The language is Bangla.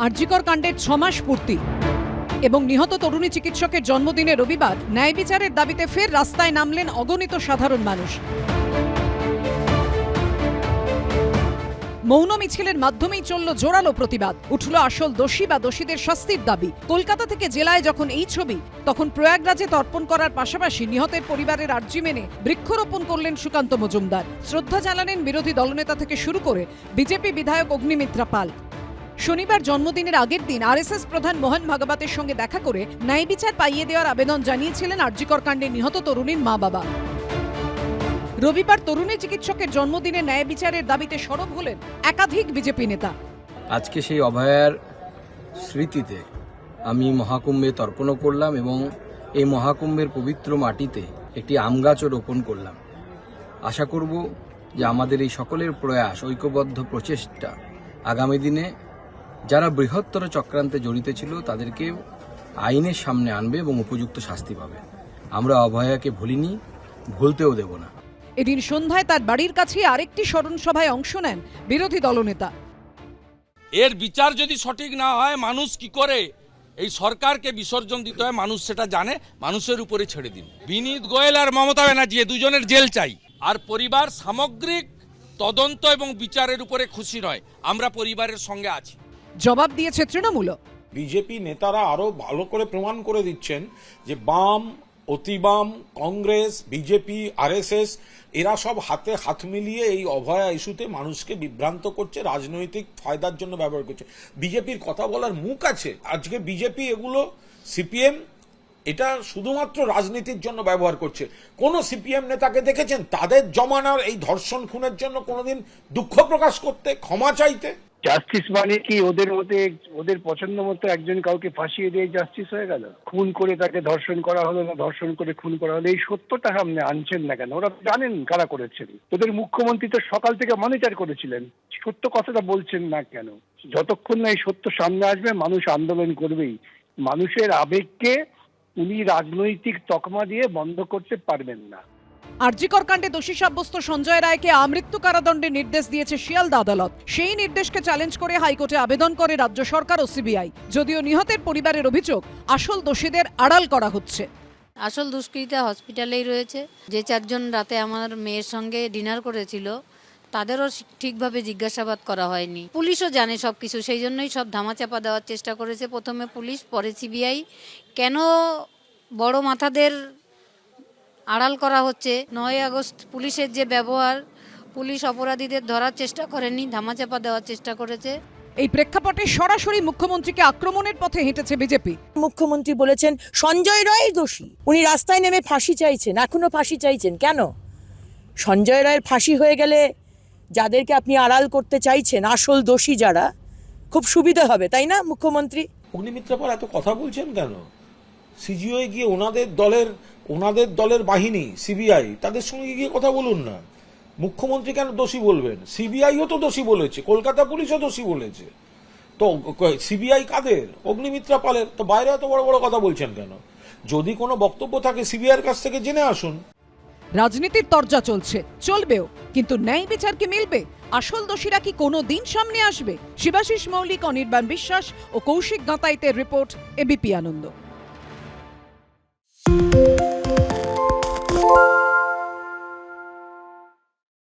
আরজিকর কাণ্ডের 6 মাস পূর্তি এবং নিহত তরুণী চিকিৎসকের জন্মদিনে রবিবার ন্যায় বিচারের দাবিতে ফের রাস্তায় নামলেন অগণিত সাধারণ মানুষ। মৌন মিছিলের মাধ্যমেই চলল জোরালো প্রতিবাদ, উঠল আসল দোষী বা দোষীদের শাস্তির দাবি। কলকাতা থেকে জেলায় যখন এই ছবি, তখন প্রয়াগরাজে তর্পণ করার পাশাপাশি নিহতের পরিবারের আর্জি মেনে বৃক্ষরোপণ করলেন সুকান্ত মজুমদার। শ্রদ্ধা জানালেন বিরোধী দলনেতা থেকে শুরু করে বিজেপি বিধায়ক অগ্নিমিত্রা পাল। শনিবার জন্মদিনের আগের দিন আরএসএস প্রধান মোহন ভাগবতের সঙ্গে দেখা করে ন্যায় বিচার পাইয়ে দেওয়ার আবেদন জানিয়েছিলেন আরজিকর কাণ্ডে নিহত তরুণীর মা বাবা। রবিবার তরুণী চিকিৎসকের জন্মদিনে ন্যায় বিচারের দাবিতে সরব হলেন একাধিক বিজেপি নেতা। আজকে সেই অভয়ার স্মৃতিতে আমি মহাকুম্ভে তর্পণও করলাম এবং এই মহাকুম্ভের পবিত্র মাটিতে একটি আম গাছও রোপণ করলাম। আশা করব যে আমাদের এই সকলের প্রয়াস, ঐক্যবদ্ধ প্রচেষ্টা আগামী দিনে যারা বৃহত্তর চক্রান্তে জড়িত ছিল তাদেরকে আইনের সামনে আনবে এবং উপযুক্ত শাস্তি পাবে। আমরা অভয়াকে ভুলিনি, ভুলতেও দেব না। এদিন সন্ধ্যায় তার বাড়ির কাছে আরেকটি স্মরণ সভায় অংশ নেন বিরোধী দলনেতা। এর বিচার যদি সঠিক না হয়, মানুষ কি করে এই সরকারকে বিসর্জন দিতে হয় মানুষ সেটা জানে, মানুষের উপরে ছেড়ে দিন। বিনীত গোয়েল আর মমতা ব্যানার্জি দুজনের জেল চাই। আর পরিবার সামগ্রিক তদন্ত এবং বিচারের উপরে খুশি নয়, আমরা পরিবারের সঙ্গে আছি। জবাব দিয়েছে তৃণমূল। বিজেপি নেতারা আরো ভালো করে প্রমাণ করে দিচ্ছেন যে বাম, অতিবাম, কংগ্রেস, বিজেপি, আরএসএস এরা সব হাতে হাত মিলিয়ে এই অভয়া ইস্যুতে মানুষকে বিভ্রান্ত করছে, রাজনৈতিক ফায়দার জন্য ব্যবহার করছে। বিজেপির কথা বলার মুখ আছে? আজকে বিজেপি এগুলো, সিপিএম এটা শুধুমাত্র রাজনীতির জন্য ব্যবহার করছে। কোন সিপিএম নেতাকে দেখেছেন তাদের জমানার এই ধর্ষণ খুনের জন্য কোনোদিন দুঃখ প্রকাশ করতে, ক্ষমা চাইতে? জাস্টিস মানে কি ওদের মতে, ওদের পছন্দ মতো একজন কাউকে ফাঁসিয়ে দিয়ে জাস্টিস হয়ে গেল? খুন করে তাকে ধর্ষণ করা হলো না ধর্ষণ করে খুন করা হলো, এই সত্যটা সামনে আনছেন না কেন? ওরা জানেন কারা করেছেন। ওদের মুখ্যমন্ত্রী তো সকাল থেকে মনিটর করেছিলেন, সত্য কথাটা বলছেন না কেন? যতক্ষণ না এই সত্য সামনে আসবে মানুষ আন্দোলন করবেই। মানুষের আবেগকে উনি রাজনৈতিক তকমা দিয়ে বন্ধ করতে পারবেন না। আরজিকর কাণ্ডে দোষী সাব্যস্ত সঞ্জয় রায়কে আমৃত্যু কারাদণ্ডের নির্দেশ দিয়েছে শিয়ালদা আদালত। সেই নির্দেশকে চ্যালেঞ্জ করে হাইকোর্টে আবেদন করে রাজ্য সরকার ও সিবিআই। যদিও নিহতের পরিবারের অভিযোগ, আসল দোষীদের আড়াল করা হচ্ছে। আসল দুষ্কৃতীরা হসপিটালেই রয়েছে। যে 4 জন রাতে আমার মেয়ের সঙ্গে ডিনার করেছিল তাদেরও ঠিকভাবে জিজ্ঞাসাবাদ করা হয়নি। পুলিশও জানে সবকিছু, সেই জন্যই সব ধামাচাপা দেওয়ার চেষ্টা করেছে। প্রথমে পুলিশ, পরে সিবিআই। কেন বড় মাথাদের আড়াল করা হচ্ছে? 9 আগস্ট পুলিশের যে ব্যবহার, পুলিশ অপরাধীদের ধরার চেষ্টা করেনি, ধামাচাপা দেওয়ার চেষ্টা করেছে। এই প্রেক্ষাপটে সরাসরি মুখ্যমন্ত্রীকে আক্রমণের পথে হেঁটেছে বিজেপি। মুখ্যমন্ত্রী বলেছেন সঞ্জয় রায় দোষী, উনি রাস্তায় নেমে ফাঁসি চাইছেন, এখনো ফাঁসি চাইছেন কেন? সঞ্জয় রায়ের ফাঁসি হয়ে গেলে যাদেরকে আপনি আড়াল করতে চাইছেন, আসল দোষী যারা, খুব সুবিধা হবে, তাই না মুখ্যমন্ত্রী? অগ্নিমিত্রা পাল এত কথা বলছেন কেন? সিজিও গিয়ে ওনাদের দলের বাহিনী সিবিআই তাদের সঙ্গে গিয়ে কথা বলুন না। মুখ্যমন্ত্রী কেন দোষী বলবেন? সিবিআইও তো দোষী বলেছে, কলকাতা পুলিশও দোষী বলেছে। তো সিবিআই কাদের? অগ্নিমিত্রা পালের। তো বাইরে এত বড় বড় কথা বলছেন কেন? যদি কোনো বক্তব্য থাকে সিবিআইয়ের কাছ থেকে জেনে আসুন। রাজনীতির তরজা চলছে, চলবেও, কিন্তু ন্যায় বিচার কি মিলবে? আসল দোষীরা কি কোনো দিন সামনে আসবে? শিবাশিস মৌলিক, অনির্বাণ বিশ্বাস ও কৌশিক গাঁতাইতের রিপোর্ট, এবিপি আনন্দ।